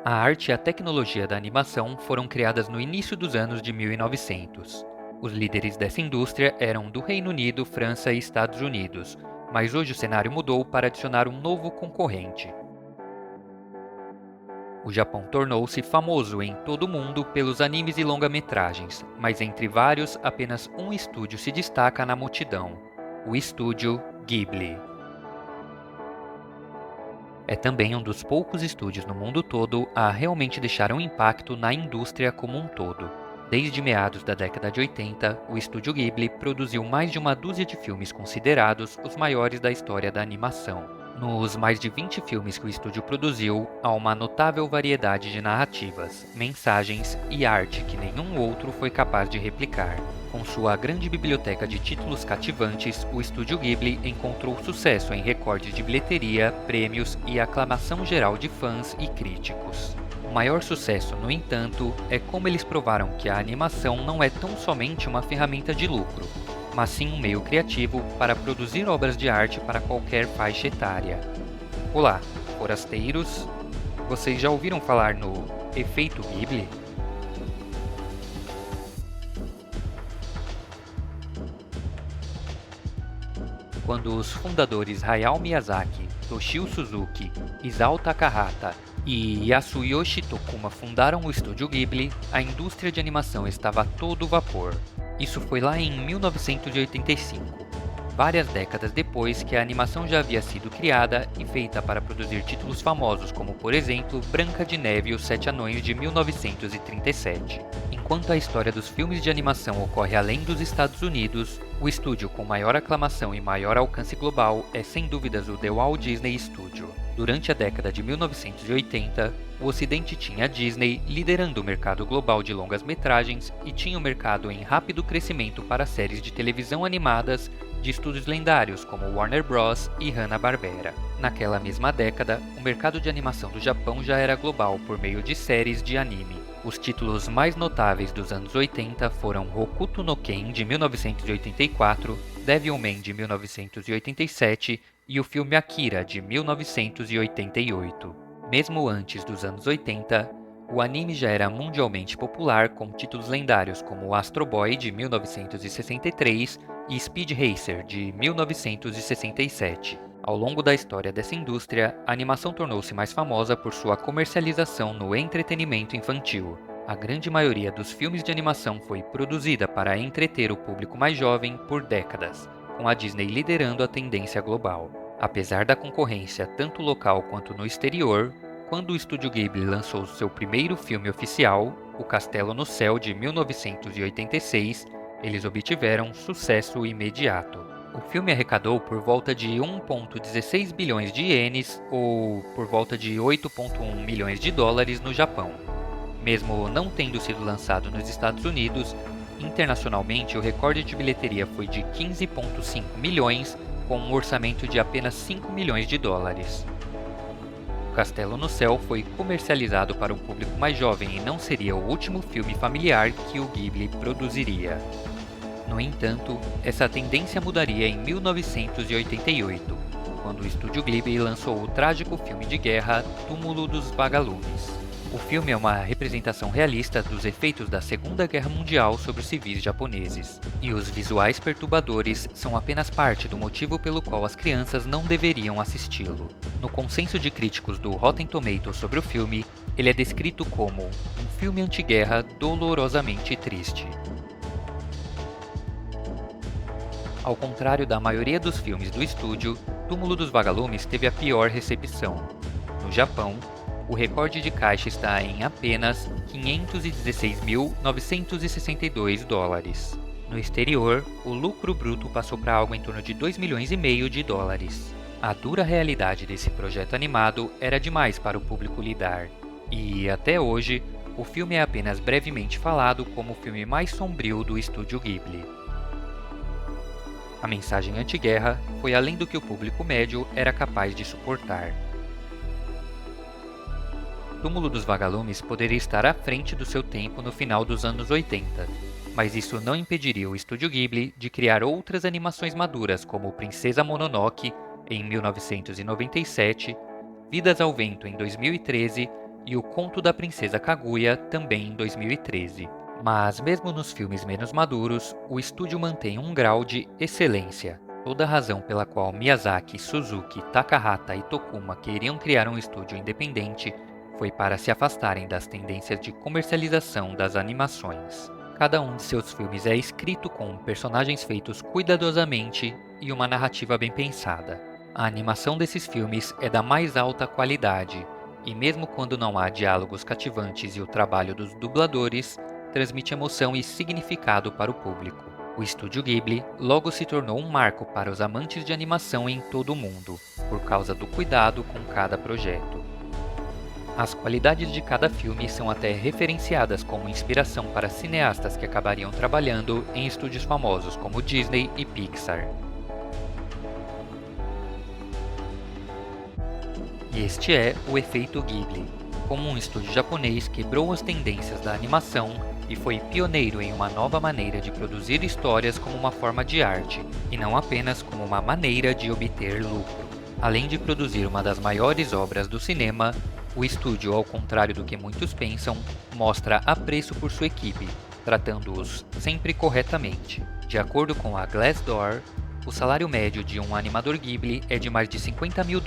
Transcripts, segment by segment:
A arte e a tecnologia da animação foram criadas no início dos anos de 1900. Os líderes dessa indústria eram do Reino Unido, França e Estados Unidos, mas hoje o cenário mudou para adicionar um novo concorrente. O Japão tornou-se famoso em todo o mundo pelos animes e longa-metragens, mas entre vários, apenas um estúdio se destaca na multidão: o estúdio Ghibli. É também um dos poucos estúdios no mundo todo a realmente deixar um impacto na indústria como um todo. Desde meados da década de 80, o estúdio Ghibli produziu mais de uma dúzia de filmes considerados os maiores da história da animação. Nos mais de 20 filmes que o estúdio produziu, há uma notável variedade de narrativas, mensagens e arte que nenhum outro foi capaz de replicar. Com sua grande biblioteca de títulos cativantes, o estúdio Ghibli encontrou sucesso em recordes de bilheteria, prêmios e aclamação geral de fãs e críticos. O maior sucesso, no entanto, é como eles provaram que a animação não é tão somente uma ferramenta de lucro, mas sim um meio criativo para produzir obras de arte para qualquer faixa etária. Olá, forasteiros! Vocês já ouviram falar no efeito Ghibli? Quando os fundadores Hayao Miyazaki, Toshio Suzuki, Isao Takahata e Yasuyoshi Tokuma fundaram o estúdio Ghibli, a indústria de animação estava a todo vapor. Isso foi lá em 1985, várias décadas depois que a animação já havia sido criada e feita para produzir títulos famosos como, por exemplo, Branca de Neve e os Sete Anões de 1937. Enquanto a história dos filmes de animação ocorre além dos Estados Unidos, o estúdio com maior aclamação e maior alcance global é sem dúvidas o The Walt Disney Studio. Durante a década de 1980, o Ocidente tinha a Disney liderando o mercado global de longas-metragens e tinha o mercado em rápido crescimento para séries de televisão animadas de estúdios lendários como Warner Bros. E Hanna-Barbera. Naquela mesma década, o mercado de animação do Japão já era global por meio de séries de anime. Os títulos mais notáveis dos anos 80 foram Hokuto no Ken, de 1984, Devilman, de 1987 e o filme Akira, de 1988. Mesmo antes dos anos 80, o anime já era mundialmente popular com títulos lendários como Astro Boy, de 1963 e Speed Racer, de 1967. Ao longo da história dessa indústria, a animação tornou-se mais famosa por sua comercialização no entretenimento infantil. A grande maioria dos filmes de animação foi produzida para entreter o público mais jovem por décadas, com a Disney liderando a tendência global. Apesar da concorrência tanto local quanto no exterior, quando o estúdio Ghibli lançou seu primeiro filme oficial, O Castelo no Céu, de 1986, eles obtiveram sucesso imediato. O filme arrecadou por volta de 1,16 bilhões de ienes, ou por volta de 8,1 milhões de dólares no Japão. Mesmo não tendo sido lançado nos Estados Unidos, internacionalmente o recorde de bilheteria foi de 15,5 milhões, com um orçamento de apenas 5 milhões de dólares. O Castelo no Céu foi comercializado para um público mais jovem e não seria o último filme familiar que o Ghibli produziria. No entanto, essa tendência mudaria em 1988, quando o estúdio Ghibli lançou o trágico filme de guerra Túmulo dos Vagalumes. O filme é uma representação realista dos efeitos da Segunda Guerra Mundial sobre os civis japoneses, e os visuais perturbadores são apenas parte do motivo pelo qual as crianças não deveriam assisti-lo. No consenso de críticos do Rotten Tomatoes sobre o filme, ele é descrito como um filme antiguerra dolorosamente triste. Ao contrário da maioria dos filmes do estúdio, Túmulo dos Vagalumes teve a pior recepção. No Japão, o recorde de caixa está em apenas 516.962 dólares. No exterior, o lucro bruto passou para algo em torno de 2 milhões e meio de dólares. A dura realidade desse projeto animado era demais para o público lidar, e até hoje, o filme é apenas brevemente falado como o filme mais sombrio do estúdio Ghibli. A mensagem anti-guerra foi além do que o público médio era capaz de suportar. Túmulo dos Vagalumes poderia estar à frente do seu tempo no final dos anos 80, mas isso não impediria o estúdio Ghibli de criar outras animações maduras como Princesa Mononoke, em 1997, Vidas ao Vento, em 2013 e O Conto da Princesa Kaguya, também em 2013. Mas mesmo nos filmes menos maduros, o estúdio mantém um grau de excelência. Toda a razão pela qual Miyazaki, Suzuki, Takahata e Tokuma queriam criar um estúdio independente foi para se afastarem das tendências de comercialização das animações. Cada um de seus filmes é escrito com personagens feitos cuidadosamente e uma narrativa bem pensada. A animação desses filmes é da mais alta qualidade, e mesmo quando não há diálogos cativantes e o trabalho dos dubladores, transmite emoção e significado para o público. O Estúdio Ghibli logo se tornou um marco para os amantes de animação em todo o mundo, por causa do cuidado com cada projeto. As qualidades de cada filme são até referenciadas como inspiração para cineastas que acabariam trabalhando em estúdios famosos como Disney e Pixar. E este é o efeito Ghibli. Como um estúdio japonês quebrou as tendências da animação e foi pioneiro em uma nova maneira de produzir histórias como uma forma de arte, e não apenas como uma maneira de obter lucro. Além de produzir uma das maiores obras do cinema, o estúdio, ao contrário do que muitos pensam, mostra apreço por sua equipe, tratando-os sempre corretamente. De acordo com a Glassdoor, o salário médio de um animador Ghibli é de mais de $50 mil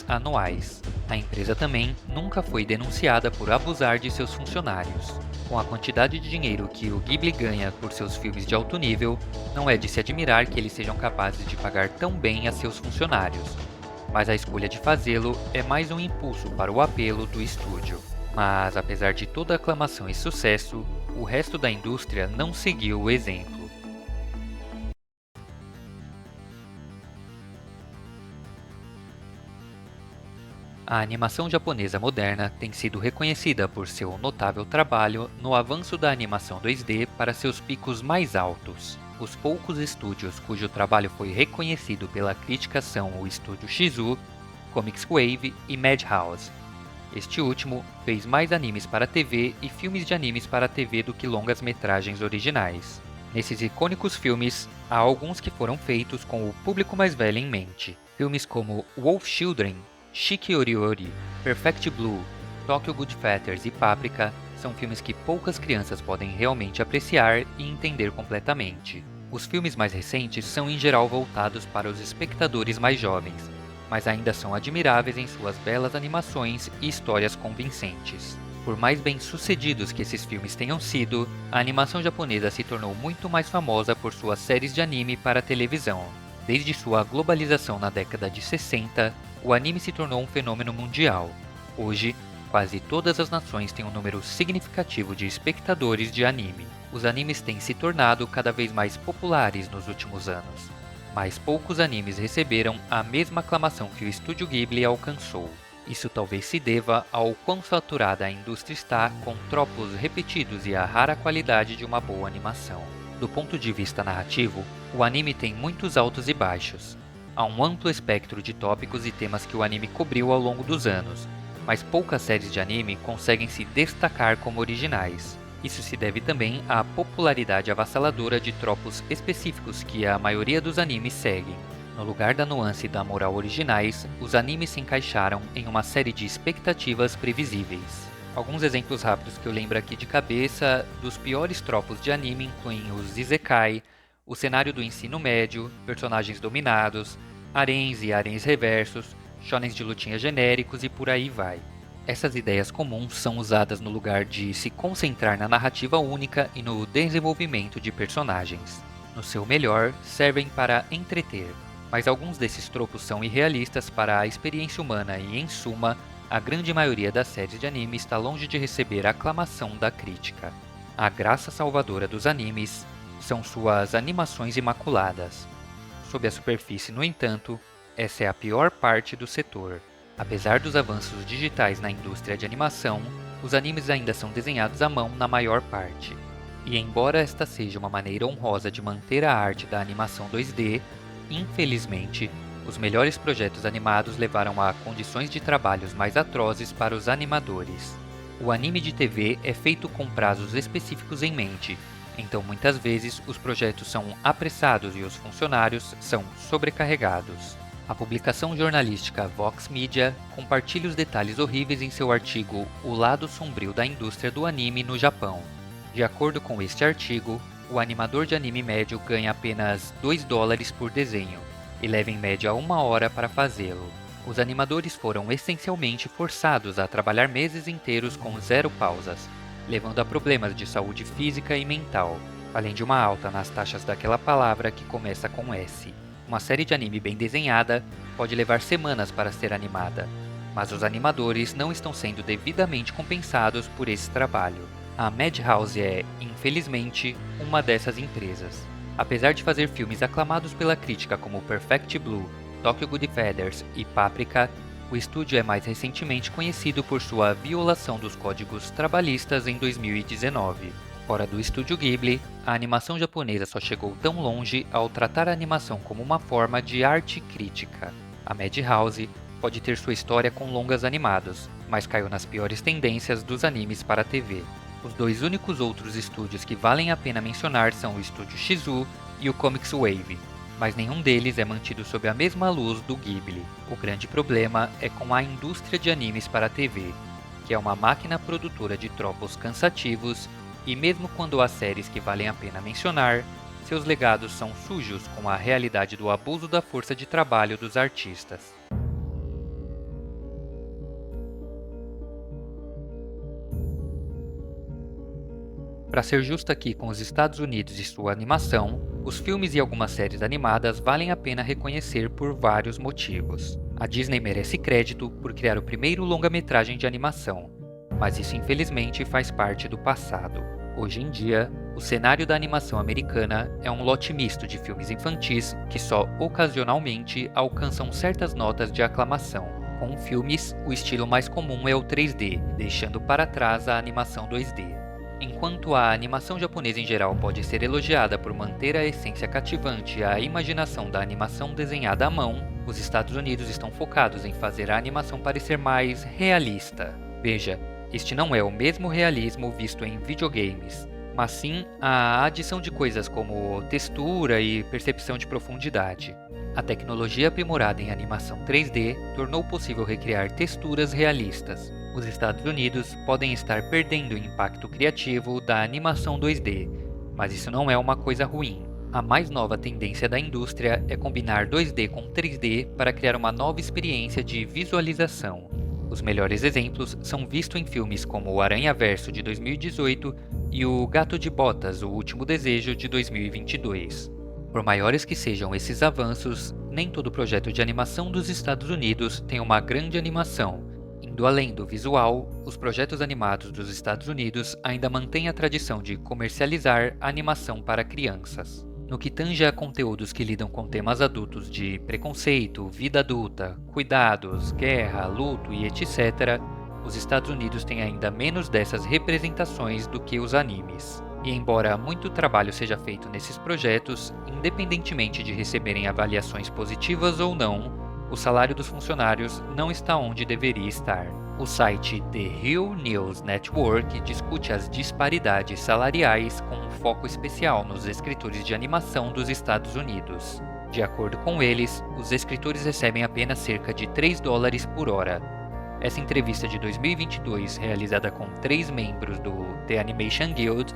anuais. A empresa também nunca foi denunciada por abusar de seus funcionários. Com a quantidade de dinheiro que o Ghibli ganha por seus filmes de alto nível, não é de se admirar que eles sejam capazes de pagar tão bem a seus funcionários. Mas a escolha de fazê-lo é mais um impulso para o apelo do estúdio. Mas, apesar de toda a aclamação e sucesso, o resto da indústria não seguiu o exemplo. A animação japonesa moderna tem sido reconhecida por seu notável trabalho no avanço da animação 2D para seus picos mais altos. Os poucos estúdios cujo trabalho foi reconhecido pela crítica são o Estúdio Shizu, Comics Wave e Madhouse. Este último fez mais animes para TV e filmes de animes para TV do que longas-metragens originais. Nesses icônicos filmes, há alguns que foram feitos com o público mais velho em mente. Filmes como Wolf Children, Shiki Oriori, Perfect Blue, Tokyo Godfathers e Paprika são filmes que poucas crianças podem realmente apreciar e entender completamente. Os filmes mais recentes são em geral voltados para os espectadores mais jovens, mas ainda são admiráveis em suas belas animações e histórias convincentes. Por mais bem-sucedidos que esses filmes tenham sido, a animação japonesa se tornou muito mais famosa por suas séries de anime para a televisão. Desde sua globalização na década de 60, o anime se tornou um fenômeno mundial. Hoje, quase todas as nações têm um número significativo de espectadores de anime. Os animes têm se tornado cada vez mais populares nos últimos anos, mas poucos animes receberam a mesma aclamação que o Estúdio Ghibli alcançou. Isso talvez se deva ao quão saturada a indústria está com tropos repetidos e a rara qualidade de uma boa animação. Do ponto de vista narrativo, o anime tem muitos altos e baixos. Há um amplo espectro de tópicos e temas que o anime cobriu ao longo dos anos, mas poucas séries de anime conseguem se destacar como originais. Isso se deve também à popularidade avassaladora de tropos específicos que a maioria dos animes seguem. No lugar da nuance e da moral originais, os animes se encaixaram em uma série de expectativas previsíveis. Alguns exemplos rápidos que eu lembro aqui de cabeça dos piores tropos de anime incluem os isekai, o cenário do ensino médio, personagens dominados, haréns e haréns reversos, shonens de lutinha genéricos e por aí vai. Essas ideias comuns são usadas no lugar de se concentrar na narrativa única e no desenvolvimento de personagens. No seu melhor, servem para entreter, mas alguns desses tropos são irrealistas para a experiência humana e, em suma, a grande maioria das séries de anime está longe de receber a aclamação da crítica. A graça salvadora dos animes são suas animações imaculadas. Sob a superfície, no entanto, essa é a pior parte do setor. Apesar dos avanços digitais na indústria de animação, os animes ainda são desenhados à mão na maior parte. E embora esta seja uma maneira honrosa de manter a arte da animação 2D, infelizmente, os melhores projetos animados levaram a condições de trabalhos mais atrozes para os animadores. O anime de TV é feito com prazos específicos em mente, então muitas vezes os projetos são apressados e os funcionários são sobrecarregados. A publicação jornalística Vox Media compartilha os detalhes horríveis em seu artigo O Lado Sombrio da Indústria do Anime no Japão. De acordo com este artigo, o animador de anime médio ganha apenas $2 por desenho e leva em média 1 hora para fazê-lo. Os animadores foram essencialmente forçados a trabalhar meses inteiros com 0 pausas, levando a problemas de saúde física e mental, além de uma alta nas taxas daquela palavra que começa com S. Uma série de anime bem desenhada pode levar semanas para ser animada, mas os animadores não estão sendo devidamente compensados por esse trabalho. A Madhouse é, infelizmente, uma dessas empresas. Apesar de fazer filmes aclamados pela crítica como Perfect Blue, Tokyo Godfathers e Paprika, o estúdio é mais recentemente conhecido por sua violação dos códigos trabalhistas em 2019. Fora do estúdio Ghibli, a animação japonesa só chegou tão longe ao tratar a animação como uma forma de arte crítica. A Madhouse pode ter sua história com longas animados, mas caiu nas piores tendências dos animes para a TV. Os 2 únicos outros estúdios que valem a pena mencionar são o estúdio Shizu e o Comics Wave, mas nenhum deles é mantido sob a mesma luz do Ghibli. O grande problema é com a indústria de animes para a TV, que é uma máquina produtora de tropos cansativos. E mesmo quando há séries que valem a pena mencionar, seus legados são sujos com a realidade do abuso da força de trabalho dos artistas. Para ser justo aqui com os Estados Unidos e sua animação, os filmes e algumas séries animadas valem a pena reconhecer por vários motivos. A Disney merece crédito por criar o primeiro longa-metragem de animação, mas isso infelizmente faz parte do passado. Hoje em dia, o cenário da animação americana é um lote misto de filmes infantis que só ocasionalmente alcançam certas notas de aclamação. Com filmes, o estilo mais comum é o 3D, deixando para trás a animação 2D. Enquanto a animação japonesa em geral pode ser elogiada por manter a essência cativante e a imaginação da animação desenhada à mão, os Estados Unidos estão focados em fazer a animação parecer mais realista. Veja, este não é o mesmo realismo visto em videogames, mas sim a adição de coisas como textura e percepção de profundidade. A tecnologia aprimorada em animação 3D tornou possível recriar texturas realistas. Os Estados Unidos podem estar perdendo o impacto criativo da animação 2D, mas isso não é uma coisa ruim. A mais nova tendência da indústria é combinar 2D com 3D para criar uma nova experiência de visualização. Os melhores exemplos são vistos em filmes como O Aranhaverso de 2018 e O Gato de Botas, O Último Desejo de 2022. Por maiores que sejam esses avanços, nem todo projeto de animação dos Estados Unidos tem uma grande animação. Indo além do visual, os projetos animados dos Estados Unidos ainda mantêm a tradição de comercializar a animação para crianças. No que tange a conteúdos que lidam com temas adultos de preconceito, vida adulta, cuidados, guerra, luto e etc., os Estados Unidos têm ainda menos dessas representações do que os animes. E embora muito trabalho seja feito nesses projetos, independentemente de receberem avaliações positivas ou não, o salário dos funcionários não está onde deveria estar. O site The Hill News Network discute as disparidades salariais com um foco especial nos escritores de animação dos Estados Unidos. De acordo com eles, os escritores recebem apenas cerca de $3 por hora. Essa entrevista de 2022, realizada com 3 membros do The Animation Guild,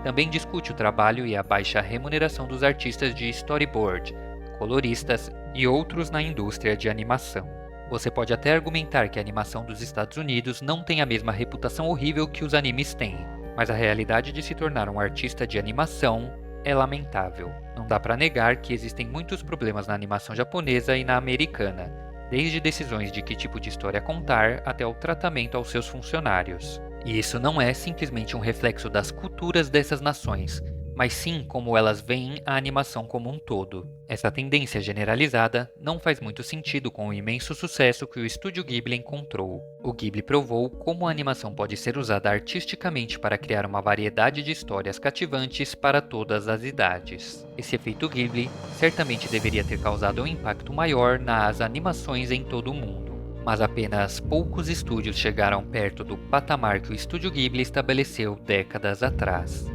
também discute o trabalho e a baixa remuneração dos artistas de storyboard, coloristas e outros na indústria de animação. Você pode até argumentar que a animação dos Estados Unidos não tem a mesma reputação horrível que os animes têm, mas a realidade de se tornar um artista de animação é lamentável. Não dá para negar que existem muitos problemas na animação japonesa e na americana, desde decisões de que tipo de história contar até o tratamento aos seus funcionários. E isso não é simplesmente um reflexo das culturas dessas nações, mas sim como elas veem a animação como um todo. Essa tendência generalizada não faz muito sentido com o imenso sucesso que o estúdio Ghibli encontrou. O Ghibli provou como a animação pode ser usada artisticamente para criar uma variedade de histórias cativantes para todas as idades. Esse efeito Ghibli certamente deveria ter causado um impacto maior nas animações em todo o mundo, mas apenas poucos estúdios chegaram perto do patamar que o estúdio Ghibli estabeleceu décadas atrás.